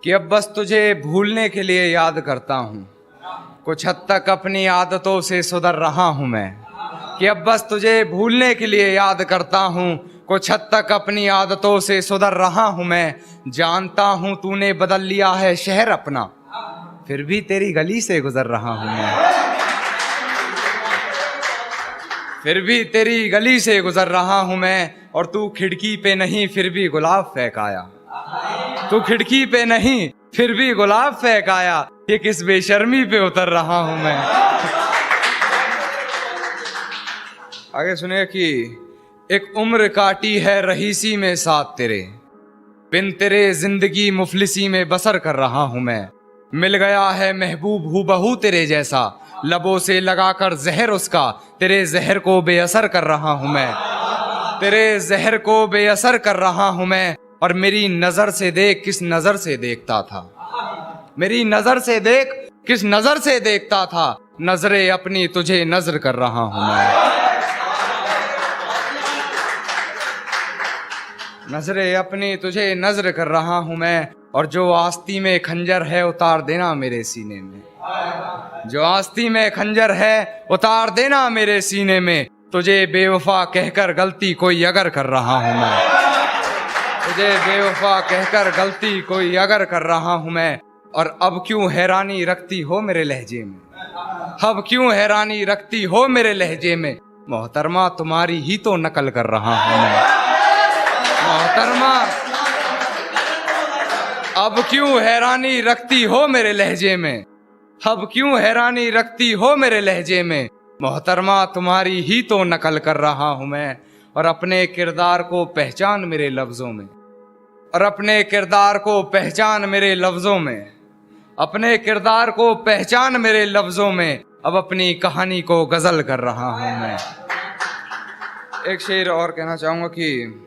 कि अब बस तुझे भूलने के लिए याद करता हूँ, कुछ हद तक अपनी आदतों से सुधर रहा हूँ मैं। कि अब बस तुझे भूलने के लिए याद करता हूँ, कुछ हद तक अपनी आदतों से सुधर रहा हूँ मैं। जानता हूँ तूने बदल लिया है शहर अपना, फिर भी तेरी गली से गुजर रहा हूँ मैं। फिर भी तेरी गली से गुजर रहा हूँ मैं। और तू खिड़की पे नहीं फिर भी गुलाब फेंक आया, तू खिड़की पे नहीं फिर भी गुलाब फेंक आया। ये किस बेशर्मी पे उतर रहा हूं मैं। आगे सुनिए कि एक उम्र काटी है रहीसी में साथ तेरे, बिन तेरे जिंदगी मुफलिसी में बसर कर रहा हूं मैं। मिल गया है महबूब हूबहू तेरे जैसा, लबों से लगाकर जहर उसका तेरे जहर को बेअसर कर रहा हूं मैं। तेरे जहर को बेअसर कर रहा हूं मैं। और मेरी नजर से देख किस नजर से देखता था, मेरी नजर से देख किस नजर से देखता था। नजरे अपनी तुझे नजर कर रहा हूं मैं। नजरे अपनी तुझे नजर कर रहा हूं मैं। और जो आस्ती में खंजर है उतार देना मेरे सीने में, जो आस्ती में खंजर है उतार देना मेरे सीने में। तुझे बेवफा कहकर गलती कोई अगर कर रहा हूं मैं, तुझे बेवफा कहकर गलती कोई अगर कर रहा हूं मैं। और अब क्यों हैरानी रखती हो मेरे लहजे में, अब क्यों हैरानी रखती हो मेरे लहजे में। मोहतरमा तुम्हारी ही तो नकल कर रहा हूं मैं। मोहतरमा अब क्यों हैरानी रखती हो मेरे लहजे में, अब क्यों हैरानी रखती हो मेरे लहजे में। मोहतरमा तुम्हारी ही तो नकल कर रहा हूं मैं। और अपने किरदार को पहचान मेरे लफ्जों में, और अपने किरदार को पहचान मेरे लफ्जों में, अपने किरदार को पहचान मेरे लफ्जों में। अब अपनी कहानी को गजल कर रहा हूं मैं। एक शेर और कहना चाहूंगा कि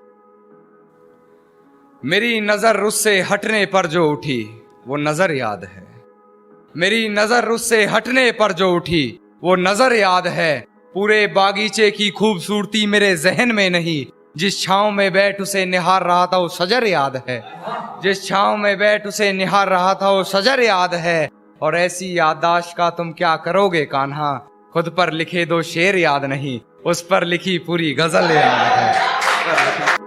मेरी नजर उससे हटने पर जो उठी वो नजर याद है, मेरी नजर उससे हटने पर जो उठी वो नजर याद है। पूरे बागीचे की खूबसूरती मेरे जहन में नहीं, जिस छांव में बैठ उसे निहार रहा था वो शजर याद है, जिस छांव में बैठ उसे निहार रहा था वो शजर याद है। और ऐसी याददाश्त का तुम क्या करोगे कान्हा, खुद पर लिखे दो शेर याद नहीं, उस पर लिखी पूरी गजल याद है।